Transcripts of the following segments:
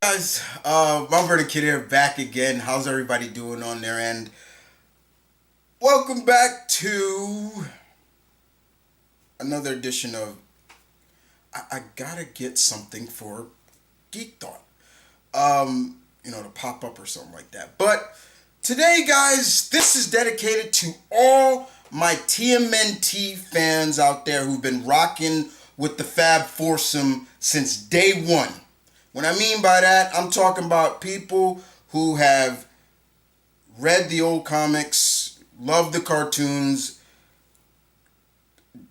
Guys, Mumford and Kid here, back again. How's everybody doing on their end? Welcome back to another edition of I gotta get something for Geek Thought. To pop up or something like that. But today, guys, this is dedicated to all my TMNT fans out there who've been rocking with the Fab Foursome since day one. What I mean by that, I'm talking about people who have read the old comics, loved the cartoons,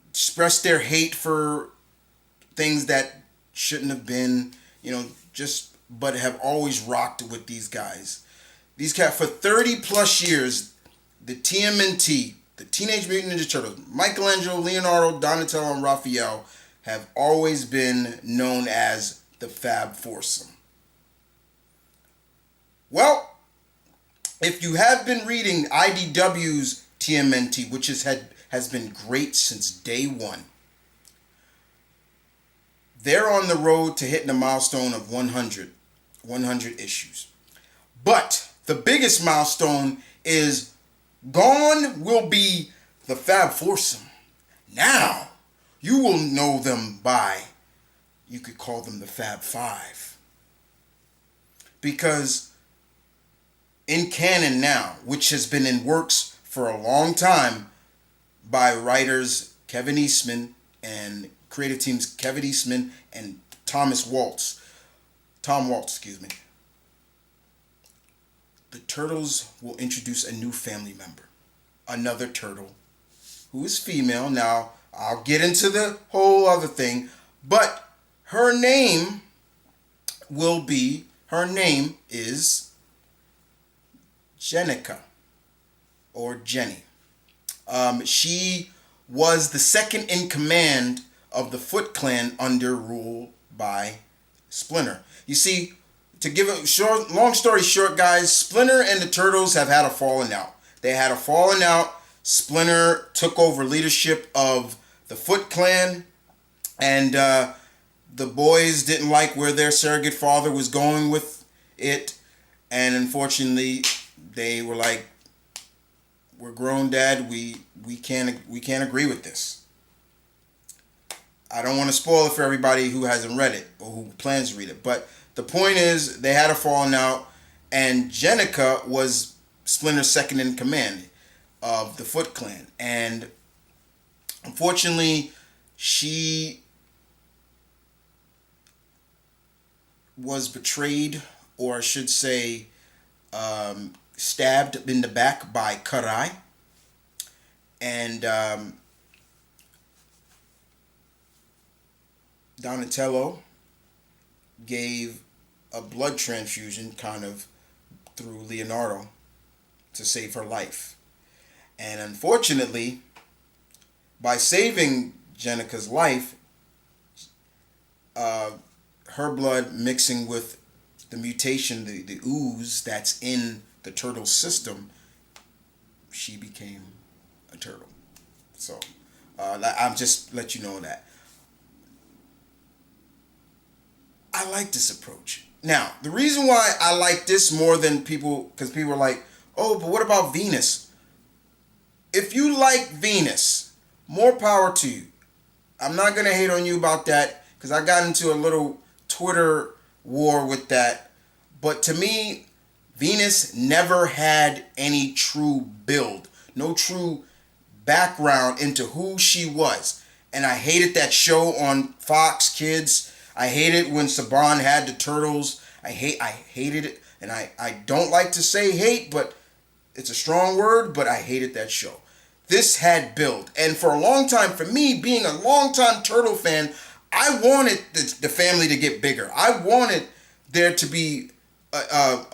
expressed their hate for things that shouldn't have been, but have always rocked with these guys. These cats, for 30 plus years, the TMNT, the Teenage Mutant Ninja Turtles, Michelangelo, Leonardo, Donatello, and Raphael have always been known as the Fab Foursome. Well, if you have been reading IDW's TMNT, which has been great since day one, they're on the road to hitting a milestone of 100 issues. But the biggest milestone is gone will be the Fab Foursome. Now, you will know them by, you could call them the Fab Five. Because in canon now, which has been in works for a long time by writers Kevin Eastman and creative teams Kevin Eastman and Tom Waltz, the Turtles will introduce a new family member. Another turtle who is female. Now, I'll get into the whole other thing, but her name is Jenica, or Jenny. She was the second in command of the Foot Clan under rule by Splinter. You see, to give a long story short, guys, Splinter and the Turtles have had a falling out. They had a falling out. Splinter took over leadership of the Foot Clan, and the boys didn't like where their surrogate father was going with it, and unfortunately, they were like, "We're grown, Dad. We can't agree with this." I don't want to spoil it for everybody who hasn't read it or who plans to read it, but the point is they had a falling out, and Jenica was Splinter's second in command of the Foot Clan, and unfortunately, she was betrayed, or I should say, stabbed in the back by Karai, and Donatello gave a blood transfusion kind of through Leonardo to save her life. And unfortunately, by saving Jenica's life, her blood mixing with the mutation, the ooze that's in the turtle system, she became a turtle. So I'm just let you know that. I like this approach. Now, the reason why I like this more than people, because people are like, "Oh, but what about Venus?" If you like Venus, more power to you. I'm not going to hate on you about that, because I got into a little Twitter war with that. But to me, Venus never had any true build, no true background into who she was. And I hated that show on Fox Kids. I hated when Saban had the turtles. I hated it. And I don't like to say hate, but it's a strong word, but I hated that show. This had build. And for a long time, for me, being a long-time Turtle fan, I wanted the family to get bigger. I wanted there to be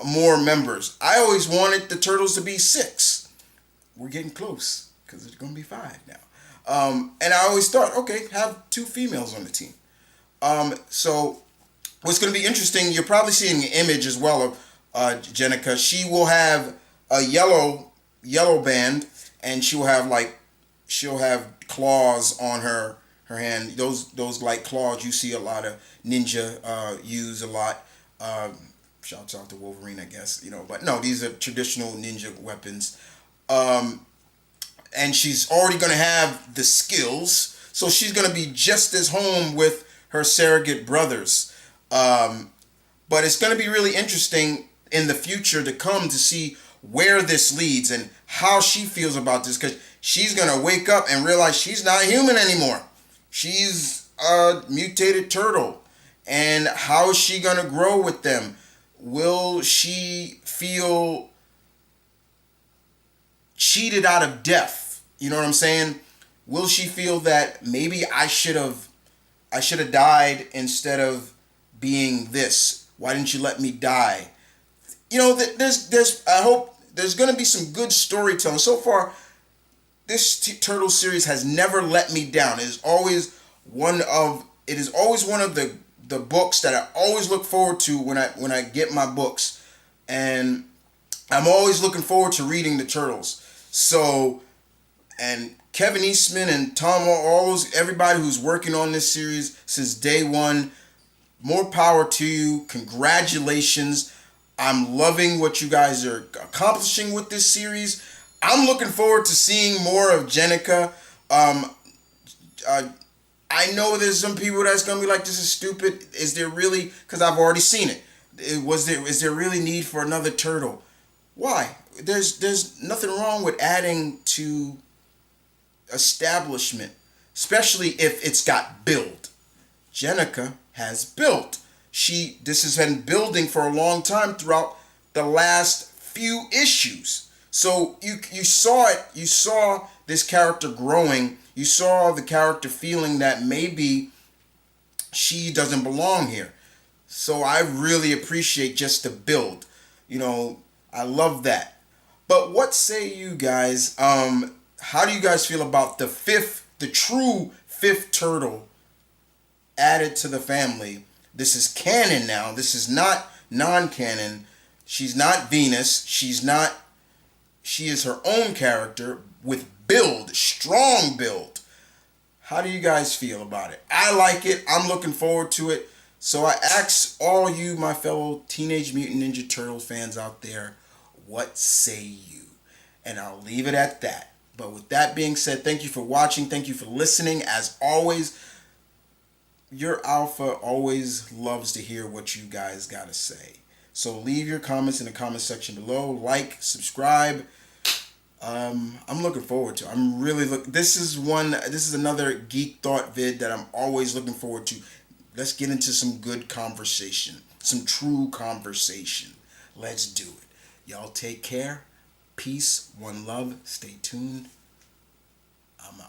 more members. I always wanted the Turtles to be 6. We're getting close, because it's going to be 5 now. And I always thought, okay, have 2 females on the team. So what's going to be interesting, you're probably seeing an image as well of Jenica. She will have a yellow band, and she'll have claws on her hand. Those like claws you see a lot of ninja use a lot. Um, Shouts out to Wolverine, I guess, But no, these are traditional ninja weapons. Um, and she's already going to have the skills, so she's going to be just as home with her surrogate brothers. Um, but it's going to be really interesting in the future to come to see where this leads and how she feels about this, because she's going to wake up and realize she's not human anymore. She's a mutated turtle. And how is she going to grow with them? Will she feel cheated out of death? You know what I'm saying? Will she feel that maybe I should have died instead of being this? Why didn't you let me die? There's I hope there's gonna be some good storytelling. So far, this Turtle series has never let me down. It is always one of the books that I always look forward to when I get my books, and I'm always looking forward to reading the Turtles. So, and Kevin Eastman and Tom, everybody who's working on this series since day one, more power to you. Congratulations. I'm loving what you guys are accomplishing with this series. I'm looking forward to seeing more of Jenica. Um, uh, I know there's some people that's gonna be like, "This is stupid." Is there really? Because I've already seen it. Is there really need for another turtle? Why? There's nothing wrong with adding to establishment, especially if it's got build. Jenica has built. This has been building for a long time throughout the last few issues. So you saw it. You saw this character growing. You saw the character feeling that maybe she doesn't belong here. So I really appreciate just the build. I love that. But what say you guys? How do you guys feel about the true fifth turtle added to the family? This is canon now. This is not non-canon. She's not Venus. She is her own character with build, strong build. How do you guys feel about it? I like it. I'm looking forward to it. So I ask all you, my fellow Teenage Mutant Ninja Turtle fans out there, what say you? And I'll leave it at that. But with that being said, thank you for watching. Thank you for listening. As always, your alpha always loves to hear what you guys got to say. So leave your comments in the comment section below. Like, subscribe. I'm looking forward to it. This is another Geek Thought vid that I'm always looking forward to. Let's get into some good conversation. Some true conversation. Let's do it. Y'all take care. Peace. One love. Stay tuned. I'm out.